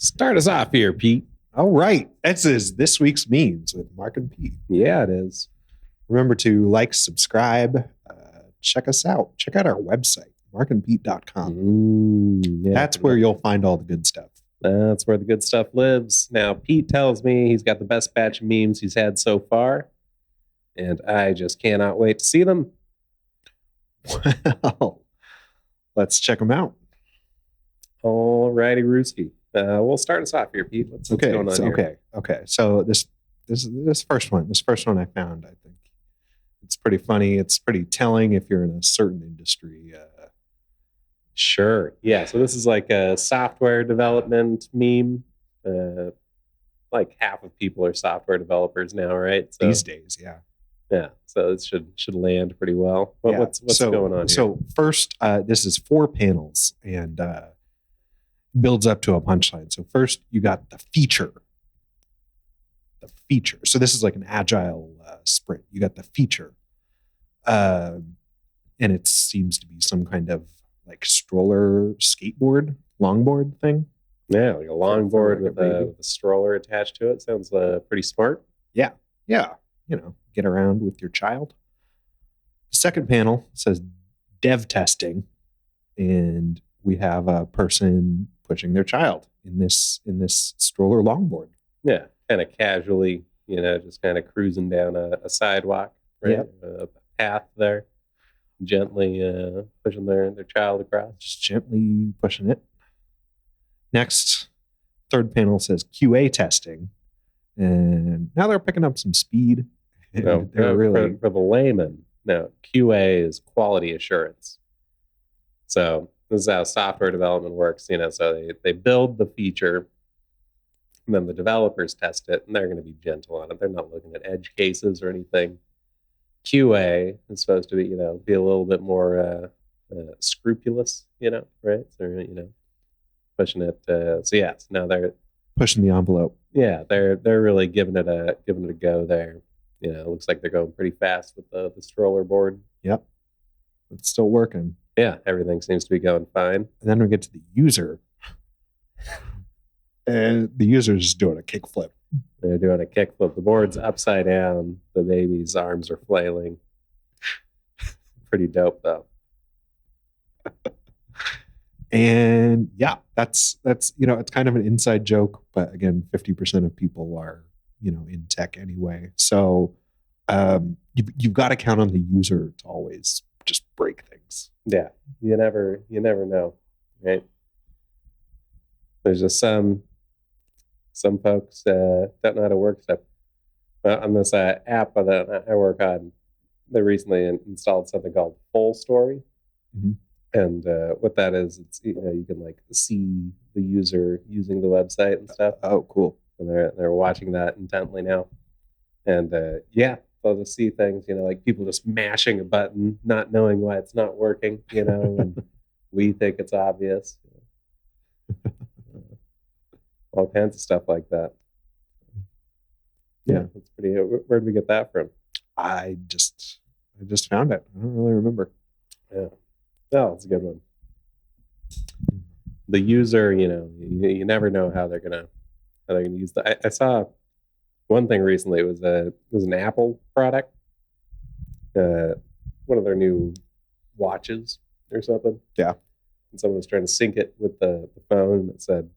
Start us off here, Pete. All right. This is this week's memes with Marc and Pete. Yeah, it is. Remember to like, subscribe, check us out. Check out our website, marcandpete.com. That's where you'll find all the good stuff. That's where the good stuff lives. Now, Pete tells me he's got the best batch of memes he's had so far, and I just cannot wait to see them. Well, let's check them out. All righty, Rooski. We'll start us off here, Pete. What's going on here? Okay. So this first one I found, I think it's pretty funny. It's pretty telling if you're in a certain industry. Sure. Yeah. So this is like a software development meme. Like half of people are software developers now, right? So, these days, yeah. Yeah. So it should land pretty well. But Yeah. what's going on here? So first, this is 4 panels and builds up to a punchline. So first, you got the feature. The feature. So this is like an agile sprint. You got the feature, and it seems to be some kind of like stroller, skateboard, longboard thing. Yeah, like a longboard like with a stroller attached to it. Sounds pretty smart. Yeah. Get around with your child. The second panel says dev testing, and we have a person pushing their child in this stroller longboard. Yeah, kind of casually, just kind of cruising down a sidewalk, right? Yep. A path there, gently pushing their child across. Just gently pushing it. Next, third panel says QA testing, and now they're picking up some speed. No, They're really for the layman. No, QA is quality assurance. So this is how software development works. So they build the feature, and then the developers test it, and they're going to be gentle on it. They're not looking at edge cases or anything. QA is supposed to be, be a little bit more scrupulous, right? So, pushing it. So now they're pushing the envelope. Yeah, they're really giving it a go there. It looks like they're going pretty fast with the stroller board. Yep, it's still working. Yeah, everything seems to be going fine. And then we get to the user, and the user's just doing a kickflip. They're doing a kickflip. The board's upside down. The baby's arms are flailing. Pretty dope, though. And yeah, that's it's kind of an inside joke, but again, 50% of people are in tech anyway. So you've got to count on the user to always just break things. Yeah, you never know, right? There's just some folks don't know how to work stuff. On this app that I work on, they recently installed something called Full Story. Mm-hmm. And what that is, it's you can like see the user using the website and stuff. Oh, cool! And they're watching that intently now. And they'll just see things, like people just mashing a button, not knowing why it's not working, and we think it's obvious. All kinds of stuff like that. Yeah, that's pretty. Where did we get that from? I just found it. I don't really remember. Yeah. Oh, it's a good one. The user, you never know how they're gonna use that. I saw one thing recently. It was an Apple product, one of their new watches or something. Yeah. And someone was trying to sync it with the phone, and it said,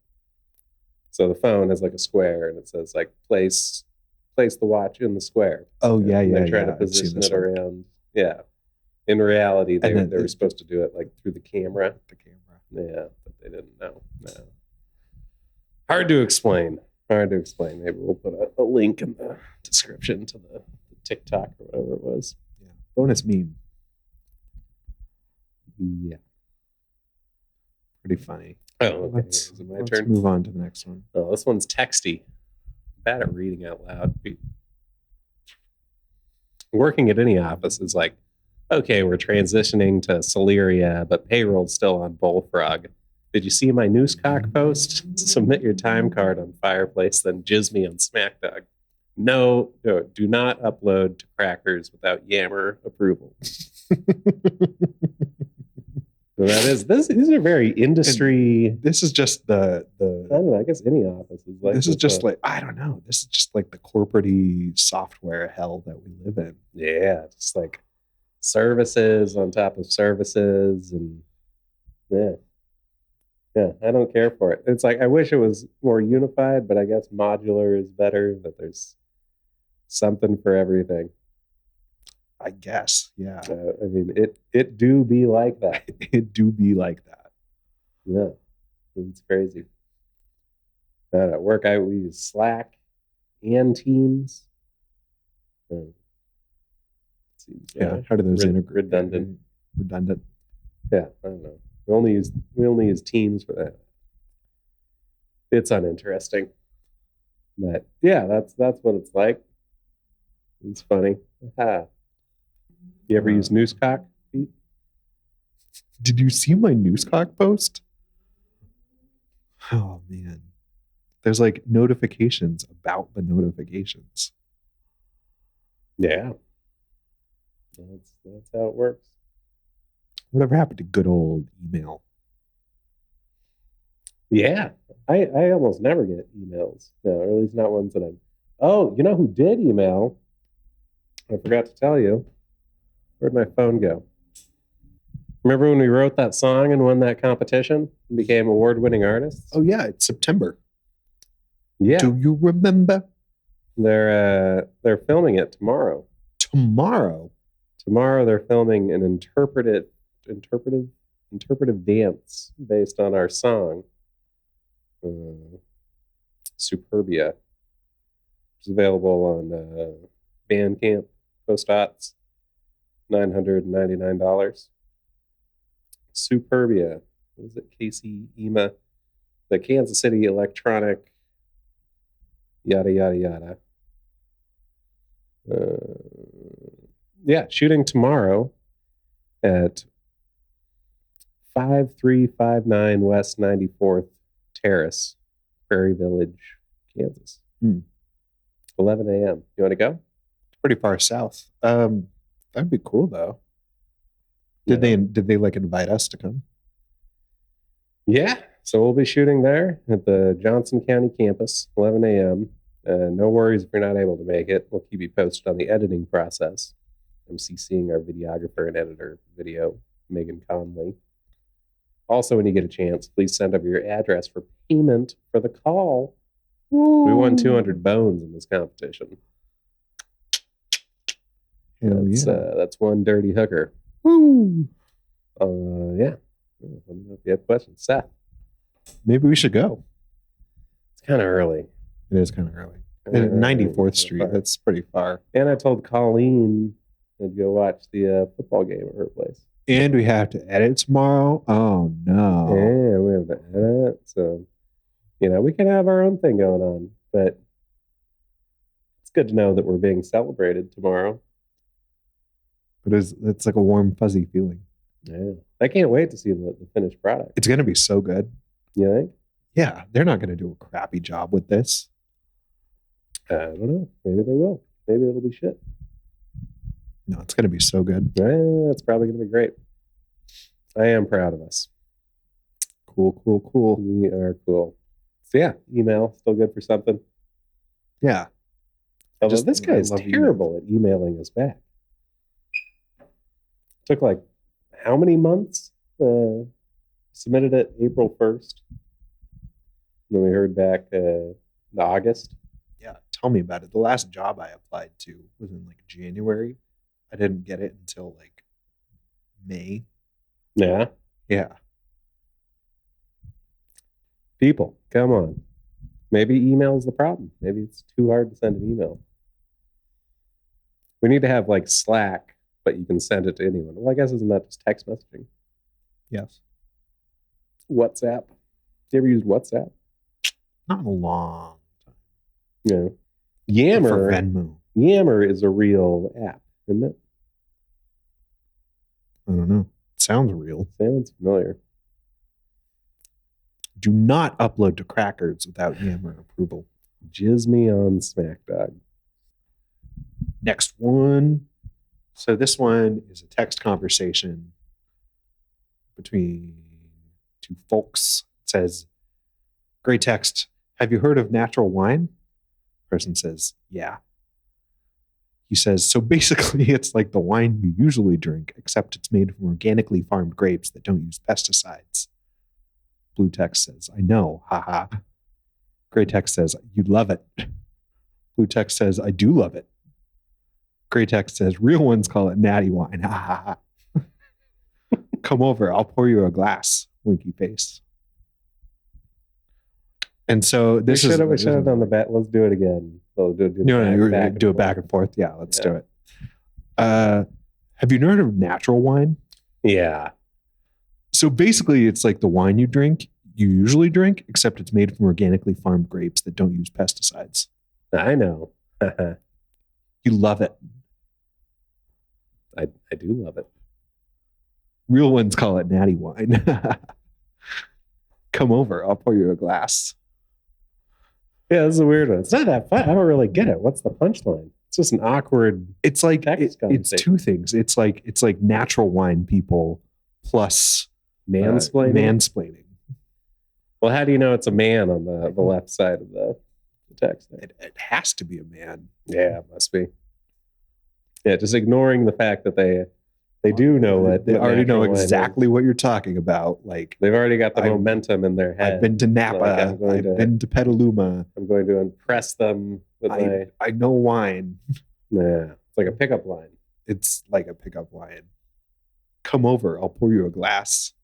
so the phone has like a square, and it says like place the watch in the square. Oh yeah, and yeah. They're trying to position it around. Yeah. In reality, they were supposed to do it like through the camera. Yeah, but they didn't know. No. Hard to explain. Maybe we'll put a link in the description to the TikTok or whatever it was. Yeah. Bonus meme. Yeah. Pretty funny. Oh, okay. Is it my turn? Let's move on to the next one. Oh, this one's texty. Bad at reading out loud. Working at any office is like, okay, we're transitioning to Celeria, but payroll's still on Bullfrog. Did you see my Newscock post? Submit your time card on Fireplace, then jizz me on SmackDog. No, do not upload to Crackers without Yammer approval. So that is this. These are very industry. This is just the don't know. I guess any office is like This is just but like, I don't know. This is just like the corporate-y software hell that we live in. yeah, just like services on top of services, and yeah, yeah. I don't care for it. It's like I wish it was more unified, but I guess modular is better. That there's something for everything. I guess. Yeah. I mean, it do be like that. It do be like that. Yeah, it's crazy. At work, we use Slack and Teams. Seems, Yeah. How do those integrate? redundant? Redundant. Yeah, I don't know. We only use Teams for that. It's uninteresting, but yeah, that's what it's like. It's funny. Aha. You ever use Newscock, Pete? Did you see my Newscock post? Oh man. There's like notifications about the notifications. Yeah, that's how it works. Whatever happened to good old email? Yeah, I almost never get emails. No, or at least not ones that I'm. Oh, you know who did email? I forgot to tell you. Where'd my phone go? Remember when we wrote that song and won that competition and became award-winning artists? Oh yeah, it's September. Yeah. Do you remember? They're filming it tomorrow. Tomorrow. Tomorrow they're filming an interpretive dance based on our song, Superbia. It's available on Bandcamp, Post-Ots, $999. Superbia. What is it? Casey Ema, the Kansas City electronic, yada yada yada. Yeah, shooting tomorrow at 5359 West 94th Terrace, Prairie Village, Kansas. 11 a.m. You want to go? Pretty far south. That'd be cool though. Did they like invite us to come? Yeah. So we'll be shooting there at the Johnson County campus, 11 a.m. No worries if you're not able to make it. We'll keep you posted on the editing process. I'm CCing our videographer and editor video, Megan Conley. Also, when you get a chance, please send over your address for payment for the call. Ooh. We won 200 bones in this competition. Hell that's one dirty hooker. Woo! Yeah. Let me know if you have questions. Seth. Maybe we should go. It's kind of early. It is kind of early. 94th Street. That's pretty far. And I told Colleen I'd go watch the football game at her place. And we have to edit tomorrow. Oh no. Yeah, we have to edit. So, we can have our own thing going on, but it's good to know that we're being celebrated tomorrow. But it's like a warm, fuzzy feeling. Yeah. I can't wait to see the finished product. It's going to be so good. You think? Yeah. They're not going to do a crappy job with this. I don't know. Maybe they will. Maybe it'll be shit. No, it's going to be so good. Yeah, it's probably going to be great. I am proud of us. Cool. We are cool. So yeah, email, still good for something. Yeah. Although this guy is terrible at emailing us back. Took like how many months? Submitted it April 1st. Then we heard back in August. Yeah, tell me about it. The last job I applied to was in like January. I didn't get it until like May. Yeah. Yeah. People, come on. Maybe email's the problem. Maybe it's too hard to send an email. We need to have like Slack, but you can send it to anyone. Well, I guess isn't that just text messaging? Yes. WhatsApp. You ever used WhatsApp? Not in a long time. Yeah. Yammer. For Venmo. Yammer is a real app, isn't it? I don't know. It sounds real. Sounds familiar. Do not upload to Crackers without Yammer approval. Jizz me on SmackDog. Next one. So this one is a text conversation between two folks. It says, Great text. Have you heard of natural wine? Person says, yeah. He says, so basically it's like the wine you usually drink, except it's made from organically farmed grapes that don't use pesticides. Blue text says, I know, haha. Gray text says, you'd love it. Blue text says, I do love it. Gray text says, real ones call it natty wine, ha ha ha. Come over, I'll pour you a glass, winky face. And so We should have done the bet. Let's do it again. We'll do it back and forth. Yeah, let's do it. Have you heard of natural wine? Yeah. So basically, it's like the wine you usually drink, except it's made from organically farmed grapes that don't use pesticides. I know. You love it. I do love it. Real ones call it natty wine. Come over, I'll pour you a glass. Yeah, this is a weird one. It's not that fun. I don't really get it. What's the punchline? It's just an awkward. It's like it's two things. It's like natural wine people plus mansplaining. Well, how do you know it's a man on the left side of the text there? It has to be a man. Yeah, it must be. Yeah, just ignoring the fact that they do know what they already know exactly what you're talking about. Like they've already got the momentum in their head. I've been to Napa. Like, I've been to Petaluma. I'm going to impress them with I know wine. Yeah, it's like a pickup line. It's like a pickup line. Come over, I'll pour you a glass.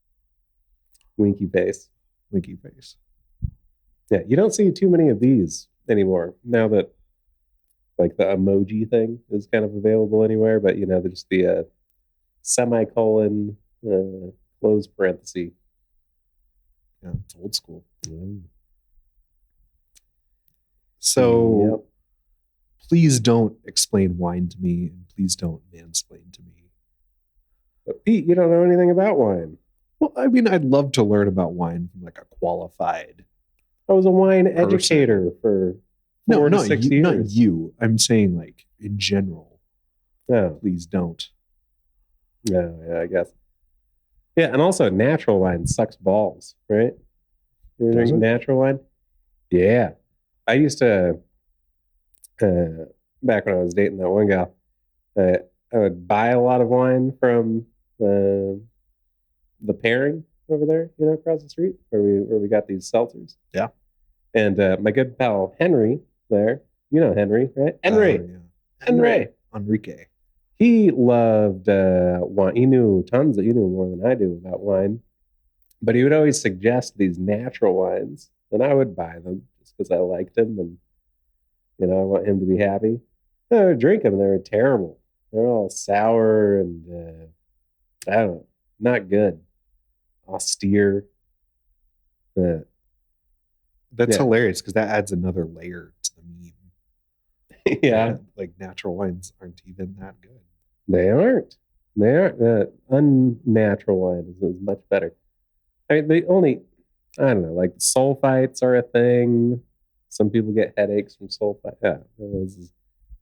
Winky face. Winky face. Yeah, you don't see too many of these anymore now that like the emoji thing is kind of available anywhere, but there's the semicolon close parenthesis. Yeah, it's old school. So please don't explain wine to me, and please don't mansplain to me. But Pete, you don't know anything about wine. Well, I mean, I'd love to learn about wine from like a qualified. I was a wine educator for 4 to 6 years. Not you. I'm saying like in general. No, please don't. Yeah, I guess. Yeah, and also natural wine sucks balls, right? You ever drink natural wine? Yeah. I used to, back when I was dating that one gal, I would buy a lot of wine from the pairing over there, across the street where we got these seltzers. Yeah. And my good pal Henry there, Henry, right? Enrique. He loved wine. He knew more than I do about wine. But he would always suggest these natural wines, and I would buy them just because I liked him, and I want him to be happy. I would drink them, and they were terrible. They're all sour and I don't know, not good, austere. That's hilarious because that adds another layer to the meme. Yeah, like natural wines aren't even that good. They aren't. Unnatural wine is much better. I mean, I don't know, like sulfites are a thing. Some people get headaches from sulfite. Yeah, this is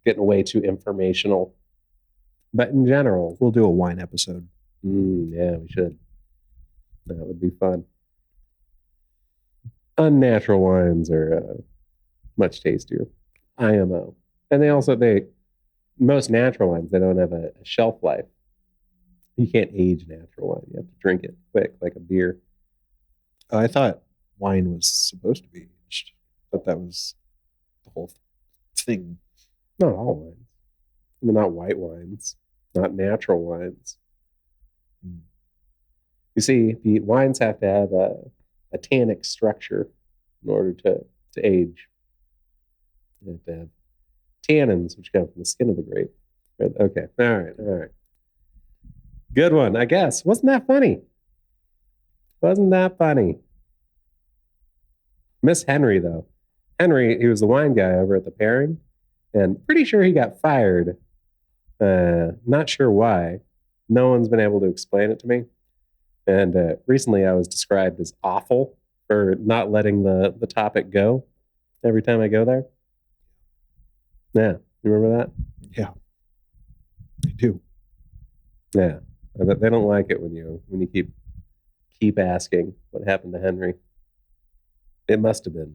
getting way too informational. But in general, we'll do a wine episode. Yeah, we should. That would be fun. Unnatural wines are much tastier. IMO. And most natural wines, they don't have a shelf life. You can't age natural wine. You have to drink it quick, like a beer. I thought wine was supposed to be aged. I thought that was the whole thing. Not all wines. I mean, not white wines, not natural wines. You see, the wines have to have a tannic structure in order to age. You have to have tannins, which come from the skin of the grape. Okay. All right. Good one, I guess. Wasn't that funny? Miss Henry, though. Henry, he was the wine guy over at the pairing, and pretty sure he got fired. Not sure why. No one's been able to explain it to me. And recently I was described as awful for not letting the topic go every time I go there. Yeah. You remember that? Yeah. I do. Yeah. But they don't like it when you keep asking what happened to Henry. It must have been.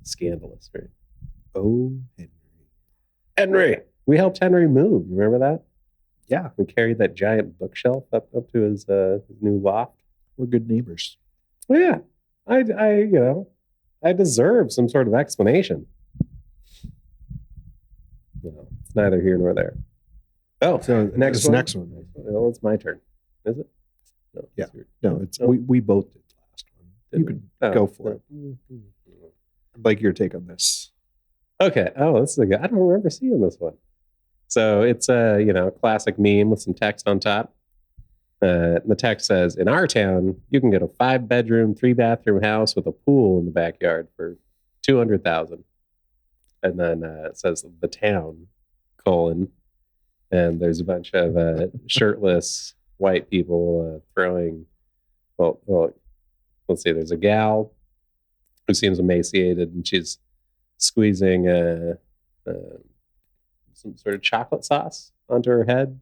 Scandalous, right? Oh, Henry. Henry. We helped Henry move. You remember that? Yeah, We carried that giant bookshelf up to his new loft. we're good neighbors. Well, yeah, I deserve some sort of explanation. No, it's neither here nor there. Oh, So next this one. next one. Well, it's my turn. Is it? No. Yeah. It's your- No, it's Oh, we both did the last one. did You we? could Oh, go for no. it. I'd like your take on this. Okay. Oh, this is a good. I don't remember seeing this one. So it's a classic meme with some text on top. The text says, "In our town, you can get a 5-bedroom, 3-bathroom house with a pool in the backyard for 200,000." And then it says the town : and there's a bunch of shirtless white people throwing. Well, let's see. There's a gal who seems emaciated, and she's squeezing some sort of chocolate sauce onto her head.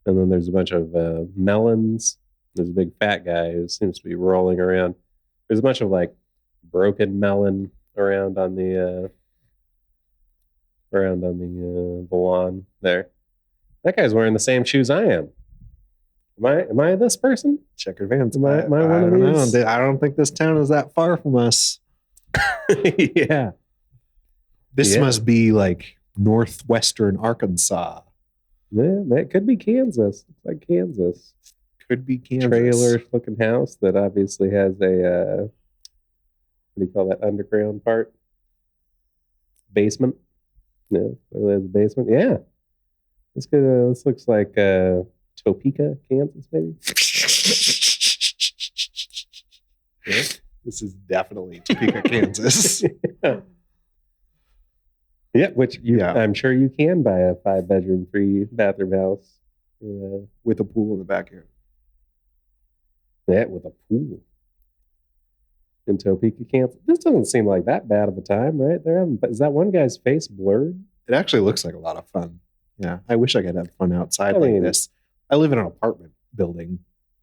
And then there's a bunch of melons. There's a big fat guy who seems to be rolling around. There's a bunch of like broken melon around on the the lawn there. That guy's wearing the same shoes I am. Am I this person? Checkered Vans. Am I one I of don't these? know. I don't think this town is that far from us. Yeah. This Yeah. must be like northwestern Arkansas. Yeah, that could be Kansas. Looks like Kansas. Could be Kansas. Trailer looking house that obviously has a what do you call that underground part? Basement. Yeah, it has a basement. Yeah. This looks like Topeka, Kansas, maybe. Yeah. This is definitely Topeka, Kansas. Yeah. Yeah, which I'm sure you can buy a 5-bedroom, 3-bathroom house With a pool in the backyard. that with a pool in Topeka, Kansas. This doesn't seem like that bad of a time, right? Is that one guy's face blurred? It actually looks like a lot of fun. Yeah. I wish I could have fun outside I like mean- this. I live in an apartment building in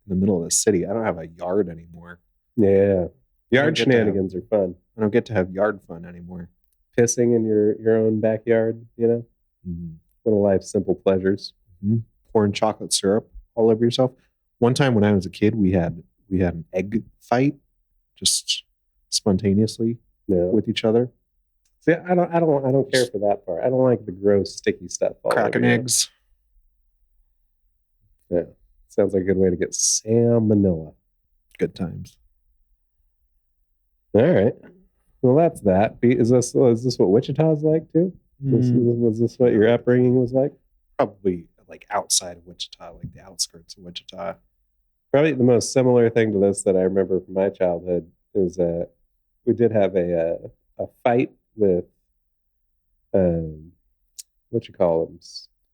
the middle of the city. I don't have a yard anymore. Yeah. Yard get to have- shenanigans are fun. I don't get to have yard fun anymore. Pissing in your own backyard, Mm-hmm. one of life's simple pleasures. Pouring chocolate syrup all over yourself. One time when I was a kid, we had an egg fight, just spontaneously Yeah. with each other, See, I don't care for that part. I don't like the gross sticky stuff. all cracking over you. eggs. Yeah. Sounds like a good way to get salmonella. Good times. All right. Well, that's that. Is this what Wichita's like too? Was this what your upbringing was like? Probably like outside of Wichita, like the outskirts of Wichita. Probably the most similar thing to this that I remember from my childhood is we did have a fight with what you call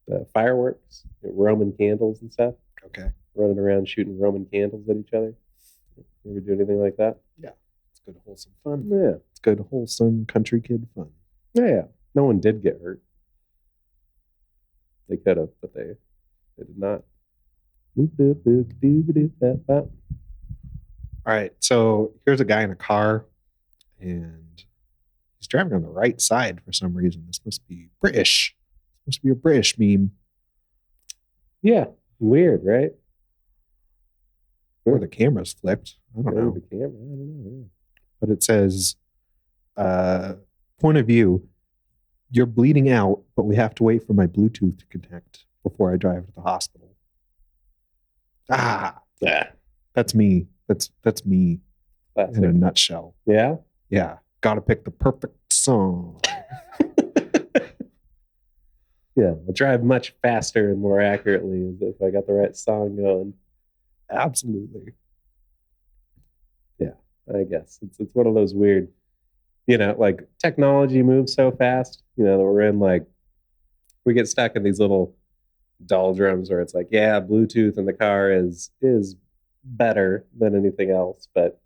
them, fireworks, Roman candles and stuff, Okay. running around shooting Roman candles at each other. You ever do anything like that? It's good, wholesome fun. Yeah. It's good, wholesome country kid fun. Yeah. No one did get hurt. They could have, but they did not. All right. So here's a guy in a car and he's driving on the right side for some reason. This must be British. This must be a British meme. Yeah. Weird, right? Or the camera's flipped. I don't Maybe know. the camera. I don't know. But it says, point of view, you're bleeding out, but we have to wait for my Bluetooth to connect before I drive to the hospital. Yeah. That's me. That's me in a Classic. nutshell. Yeah. Yeah. Gotta pick the perfect song. Yeah. I'll drive much faster and more accurately if I got the right song going. Absolutely. I guess it's one of those weird, like technology moves so fast, that we get stuck in these little doldrums where it's like, yeah, Bluetooth in the car is better than anything else, but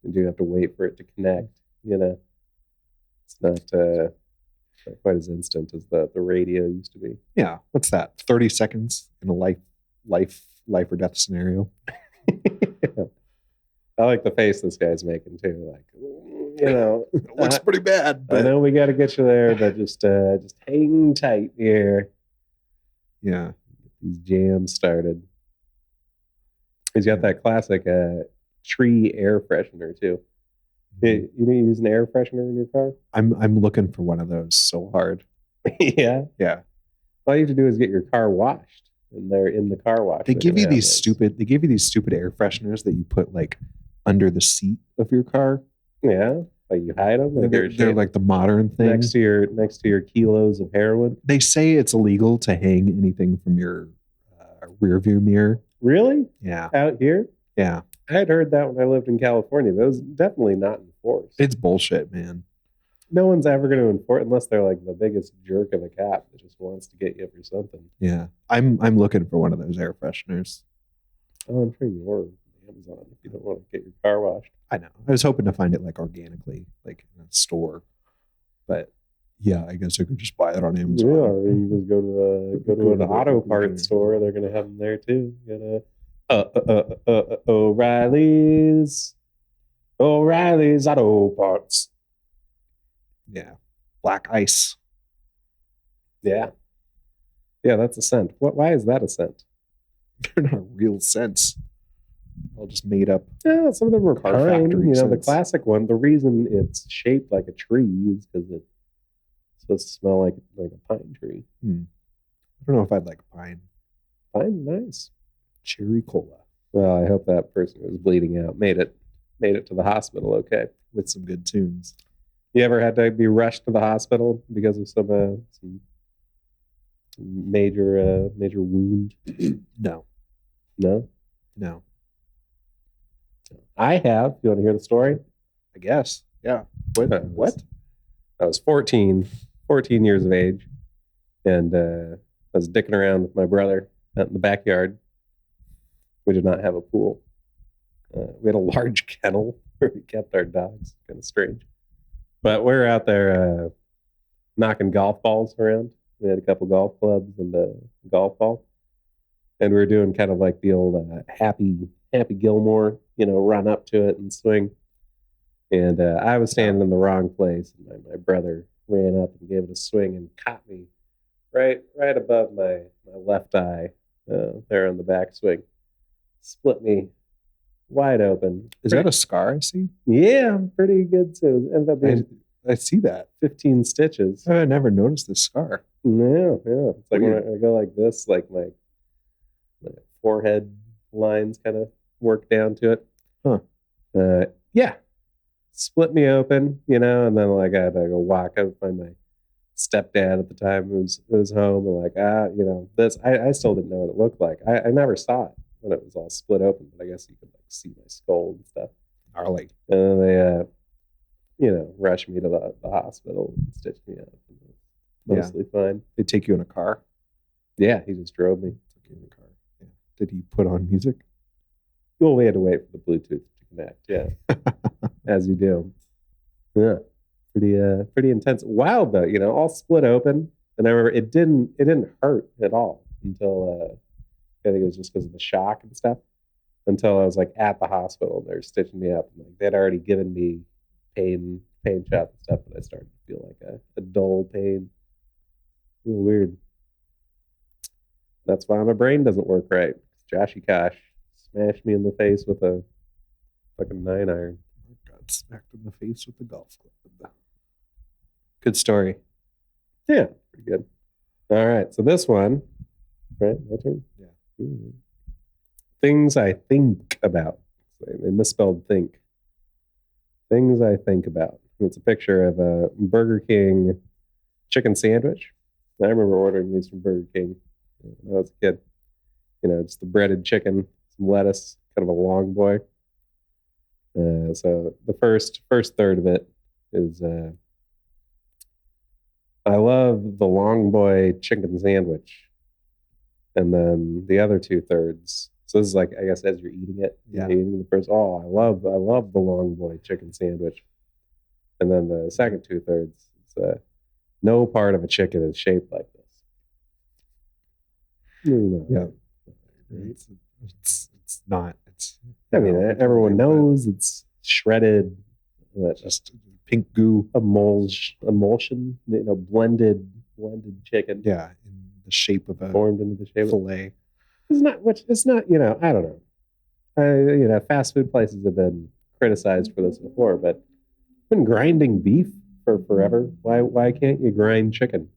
you do have to wait for it to connect. It's not quite as instant as the radio used to be. Yeah. What's that? 30 seconds in a life or death scenario. I like the face this guy's making too. Like, It looks pretty bad, I but know we got to get you there, but just hang tight here. yeah. These jams started. He's got that classic tree air freshener too. You use an air freshener in your car? I'm looking for one of those so hard. Yeah. Yeah. All you have to do is get your car washed, and they're in the car wash. They give you these those. stupid air fresheners that you put like under the seat of your car. Yeah, like you hide them. Like They're like the modern thing. next to your kilos of heroin. They say it's illegal to hang anything from your rear view mirror. Really? Yeah. Out here? Yeah. I had heard that when I lived in California. That was definitely not enforced. It's bullshit, man. No one's ever going to enforce unless they're like the biggest jerk of a cop that just wants to get you for something. Yeah. I'm looking for one of those air fresheners. Oh, I'm sure you order from Amazon if you don't want to get your car washed. I know. I was hoping to find it like organically, like in a store. But yeah, I guess I could just buy it on Amazon. Yeah, or you can just go to an auto parts store. They're going to have them there too. You know, O'Reilly's Auto Parts. Yeah. Black ice. Yeah. Yeah, that's a scent. Why is that a scent? They're not real scents. All just made up. Yeah, some of them are Car pine. factory You know, the scents. classic one. The reason it's shaped like a tree is because it's supposed to smell like a pine tree. I don't know if I'd like pine. Pine's nice. Cherry cola Well, I hope that person who was bleeding out made it to the hospital okay. with some good tunes. You ever had to be rushed to the hospital because of some major wound? No. No, No. I have. You want to hear the story? I guess. Yeah. What? What? I was 14 years of age, and I was dicking around with my brother out in the backyard. We did not have a pool. We had a large kennel where we kept our dogs. Kind of strange. But we were out there knocking golf balls around. We had a couple golf clubs and a golf ball. And we were doing kind of like the old Happy Gilmore, run up to it and swing. And I was standing in the wrong place. And my brother ran up and gave it a swing and caught me right above my left eye there on the backswing. Split me wide open. Is that a scar I see? Yeah, pretty good. So it ended up being I see that. 15 stitches. I never noticed this scar. Yeah. It's like Weird. when I go like this, like my forehead lines kind of work down to it. Huh. Yeah. Split me open, and then like I had to go walk up, find my stepdad at the time who was home, and like, this, I still didn't know what it looked like. I never saw it when it was all split open, but I guess you could like see my skull and stuff. Gnarly. And then they, rushed me to the hospital and stitched me up. Mostly fine. They take you in a car. Yeah, he just drove me. Took you in a car. Yeah. Did he put on music? Well, we had to wait for the Bluetooth to connect. Yeah, as you do. Yeah, pretty intense. Wild though, all split open. And I remember it didn't hurt at all until I think it was just because of the shock and stuff. Until I was like at the hospital and they were stitching me up. And like they'd already given me pain shots and stuff, but I started to feel like a dull pain. Real weird. That's why my brain doesn't work right. Joshy Kosh smashed me in the face with a fucking 9-iron. Got smacked in the face with the golf club. Good story. Yeah, pretty good. All right, so this one, right? My turn. Yeah. Mm-hmm. Things I think about. They misspelled think. Things I think about. And it's a picture of a Burger King chicken sandwich. I remember ordering these from Burger King when I was a kid. Just the breaded chicken, some lettuce, kind of a long boy. So the first third of it is I love the long boy chicken sandwich, and then the other 2/3. So this is like, I guess, as you're eating it, Yeah. you're eating the first. Oh, I love the long boy chicken sandwich, and then the second 2/3. It's no part of a chicken is shaped like this. Yeah. It's not. I mean, everyone knows it's shredded, just pink goo. emulsion, blended chicken. Yeah, in the shape of a formed into the shape of fillet. It's not, I don't know. Fast food places have been criticized for this before, but been grinding beef for forever. Why can't you grind chicken?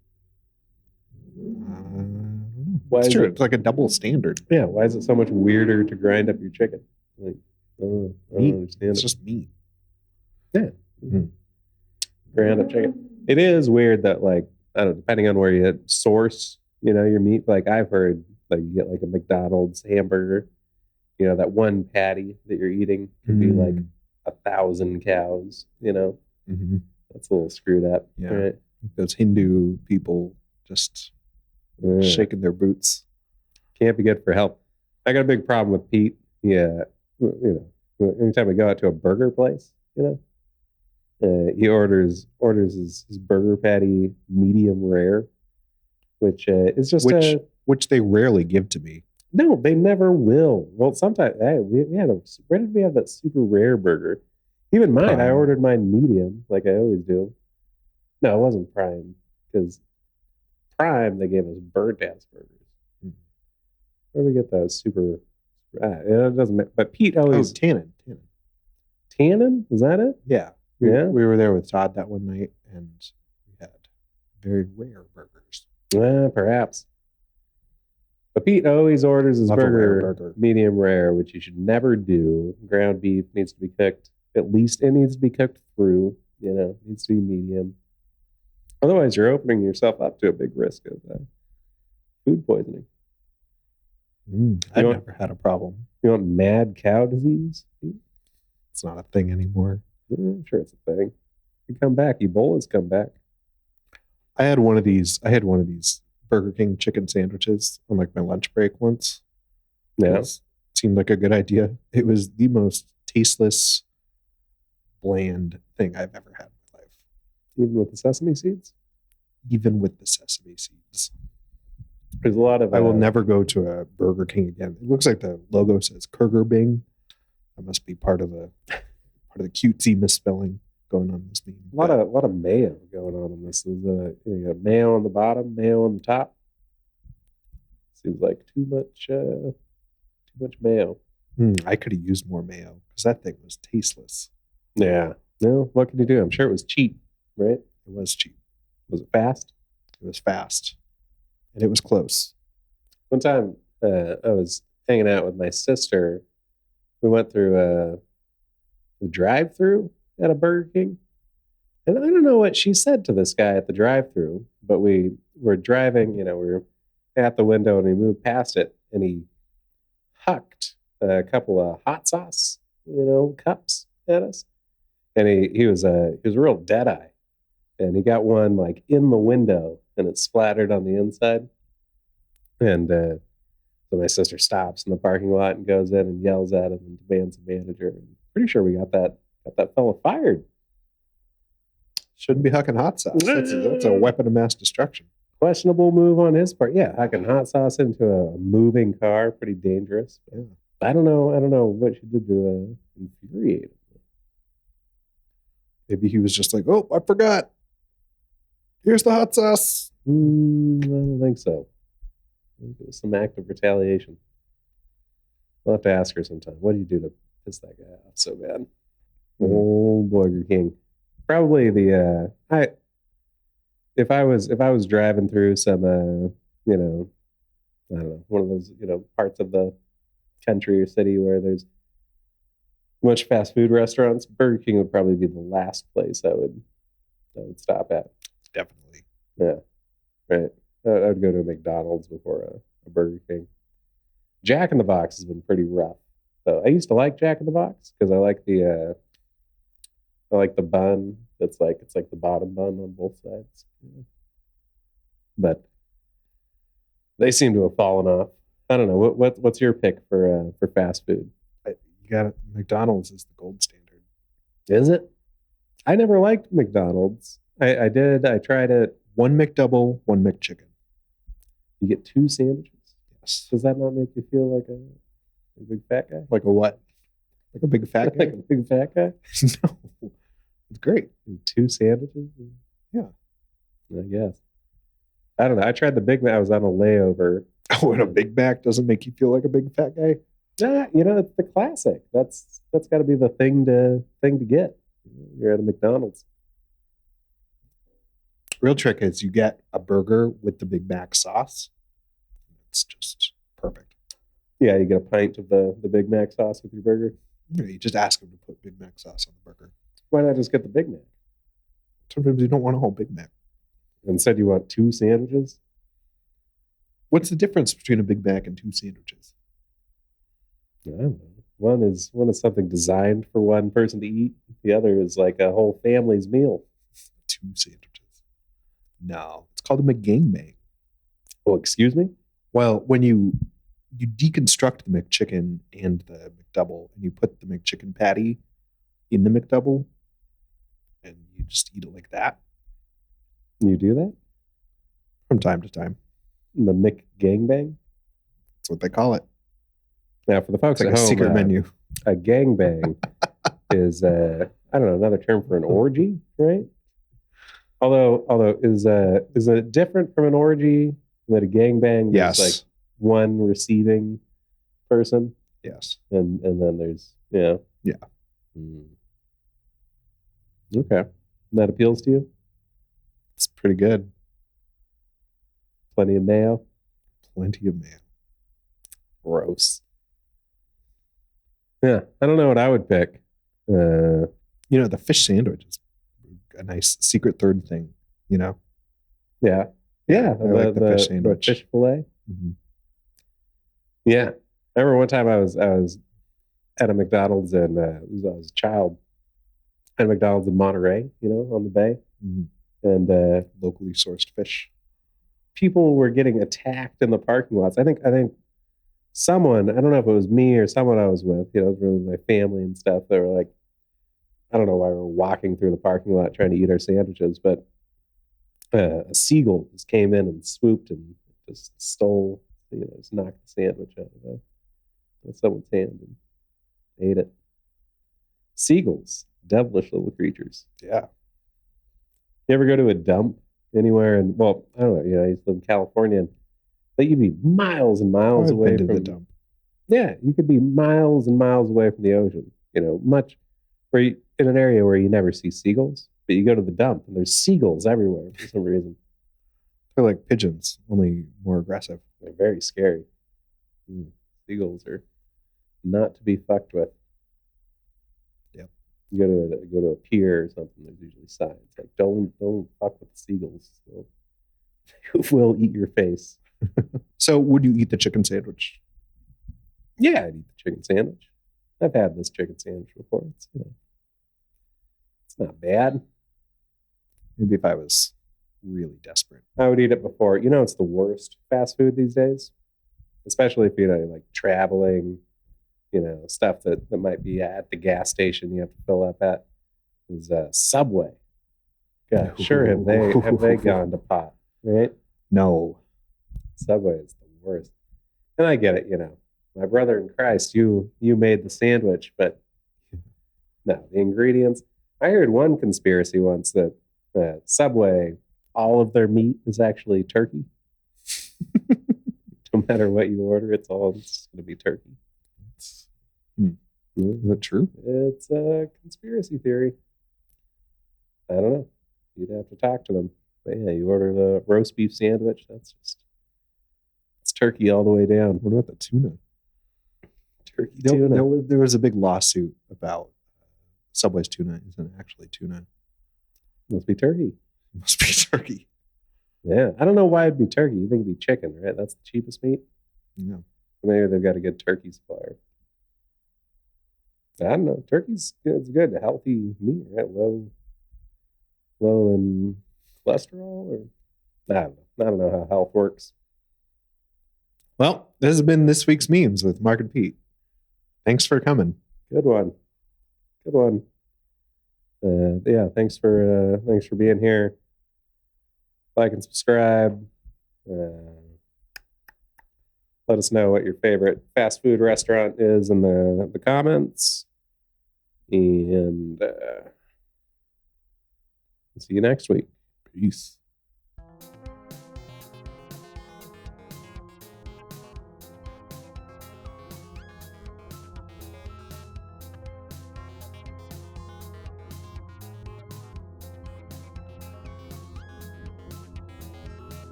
Why it's true. It's like a double standard. Yeah, why is it so much weirder to grind up your chicken? Like, I don't understand. It's just meat. Yeah. Mm-hmm. Grind up chicken. It is weird that, like, I don't know, depending on where you source, your meat. Like, I've heard, like, you get like a McDonald's hamburger, that one patty that you're eating could be like 1,000 cows. Mm-hmm. That's a little screwed up. Yeah, right? Those Hindu people just shaking their boots. Can't be good for health. I got a big problem with Pete. Yeah, anytime we go out to a burger place, he orders his burger patty medium rare, which is just which they rarely give to me. No, they never will. Well, sometimes where did we have that super rare burger? Even mine, I ordered mine medium, like I always do. No, it wasn't Prime, because Prime they gave us burnt ass burgers. Where do we get those super? It doesn't matter. But Pete always Tannin. Tannin, is that it? Yeah, we were there with Todd that one night, and we had very rare burgers. Perhaps. But Pete always orders his burger medium rare, which you should never do. Ground beef needs to be cooked. At least it needs to be cooked through. Needs to be medium. Otherwise, you're opening yourself up to a big risk of food poisoning. I've never had a problem. You want mad cow disease? It's not a thing anymore. I'm sure it's a thing. You come back. Ebola's come back. I had one of these Burger King chicken sandwiches on like my lunch break once. Yeah. It seemed like a good idea. It was the most tasteless, bland thing I've ever had in my life. Even with the sesame seeds? Even with the sesame seeds. There's a lot of... I will never go to a Burger King again. It looks like the logo says Kurger Bing. That must be part of the cutesy misspelling going on in this meme. A lot of mayo going on in this. There's you got mayo on the bottom, mayo on the top. Seems like too much mayo. I could have used more mayo because that thing was tasteless. Yeah. No, what can you do? I'm sure it was cheap, right? It was cheap. Was it fast? It was fast. And it was close. One time I was hanging out with my sister. We went through a drive-through at a Burger King. And I don't know what she said to this guy at the drive-through, but we were driving, we were at the window and we moved past it, and he hucked a couple of hot sauce, cups at us. And he was a real dead-eye. And he got one like in the window and it splattered on the inside. And so my sister stops in the parking lot and goes in and yells at him and demands a manager. And pretty sure we got that fella fired. Shouldn't be hucking hot sauce. That's a weapon of mass destruction. Questionable move on his part. Yeah, hucking hot sauce into a moving car, pretty dangerous. Yeah. I don't know what she did to infuriate him. Maybe he was just like, oh, I forgot. Here's the hot sauce. I don't think so. I think it was some act of retaliation. I'll have to ask her sometime. What do you do to piss that guy off so bad? Oh, Burger King. Probably if I was driving through some I don't know, one of those parts of the country or city where there's much fast food restaurants, Burger King would probably be the last place I would stop at. Definitely. Yeah. Right. I would go to a McDonald's before a Burger King. Jack in the Box has been pretty rough. So I used to like Jack in the Box because I like the bun. It's like the bottom bun on both sides. But they seem to have fallen off. I don't know. What's your pick for fast food? You got it. McDonald's is the gold standard. Is it? I never liked McDonald's. I did. I tried it. One McDouble, one McChicken. You get 2 sandwiches. Yes. Does that not make you feel like a big fat guy? Like a what? Like a big fat guy? Like a big fat guy? No. It's great. And 2 sandwiches? Yeah. I guess. I don't know. I tried the Big Mac. I was on a layover. Oh, and a Big Mac doesn't make you feel like a big fat guy? Nah, it's the classic. That's got to be the thing to get. You're at a McDonald's. Real trick is you get a burger with the Big Mac sauce. It's just perfect. Yeah, you get a pint of the Big Mac sauce with your burger. You just ask them to put Big Mac sauce on the burger. Why not just get the Big Mac? Sometimes you don't want a whole Big Mac. Instead, you want 2 sandwiches? What's the difference between a Big Mac and 2 sandwiches? I don't know. One is something designed for one person to eat. The other is like a whole family's meal. 2 sandwiches. No, it's called a McGangbang. Oh, excuse me? Well, when you deconstruct the McChicken and the McDouble, and you put the McChicken patty in the McDouble, and you just eat it like that You do that? from time to time. The McGangbang? That's what they call it. Now, for the folks It's like at a home, secret menu. a gangbang is I don't know, another term for an orgy, right? Although is it different from an orgy that a gangbang Yes. is like one receiving person, Yes. and then there's Yeah. Hmm. Okay, that appeals to you. It's pretty good. Plenty of mayo. Plenty of mayo. Gross. Yeah, I don't know what I would pick. The fish sandwich is a nice secret third thing, Yeah, I like the fish sandwich. fish fillet. Mm-hmm. Yeah, I remember one time I was at a McDonald's and I was a child at a McDonald's in Monterey, on the bay, Mm-hmm. and Locally sourced fish. people were getting attacked in the parking lots. I think someone, I don't know if it was me or someone I was with, it was really my family and stuff. They were like, I don't know why we were walking through the parking lot trying to eat our sandwiches, but a seagull just came in and swooped and just stole, just knocked the sandwich out of someone's hand and ate it. Seagulls, devilish little creatures. Yeah. You ever go to a dump anywhere? And well, I don't know. I used to live in California, and but you'd be miles and miles I've away been to from the dump. Yeah, you could be miles and miles away from the ocean. Much where in an area where you never see seagulls, but you go to the dump and there's seagulls everywhere for some reason. They're like pigeons, only more aggressive. They're very scary. Seagulls are not to be fucked with. Yep. You go to a pier or something. There's usually signs like don't fuck with the seagulls. Will eat your face. So would you eat the chicken sandwich? Yeah, I'd eat the chicken sandwich. I've had this chicken sandwich before. It's not bad. Maybe if I was really desperate. I would eat it before. It's the worst fast food these days, especially if like traveling. Stuff that might be at the gas station you have to fill up at is Subway. God, sure have they gone to pot, right? No. Subway is the worst. And I get it, my brother in Christ, you made the sandwich, but no, the ingredients. I heard one conspiracy once that Subway, all of their meat is actually turkey. No matter what you order, it's going to be turkey. Is that true? It's a conspiracy theory. I don't know. You'd have to talk to them. But yeah, you order the roast beef sandwich. It's turkey all the way down. What about the tuna? Turkey tuna. There was a big lawsuit about Subway's tuna isn't actually tuna. Must be turkey. It must be turkey. Yeah, I don't know why it'd be turkey. You think it'd be chicken, right? That's the cheapest meat. Yeah. Maybe they've got a good turkey supplier. I don't know. Turkey's it's good, healthy meat, right? Low in cholesterol, or I don't know how health works. Well, this has been this week's memes with Marc and Pete. Thanks for coming. Good one. Yeah, thanks for being here. Like and subscribe. Let us know what your favorite fast food restaurant is in the comments. And see you next week. Peace.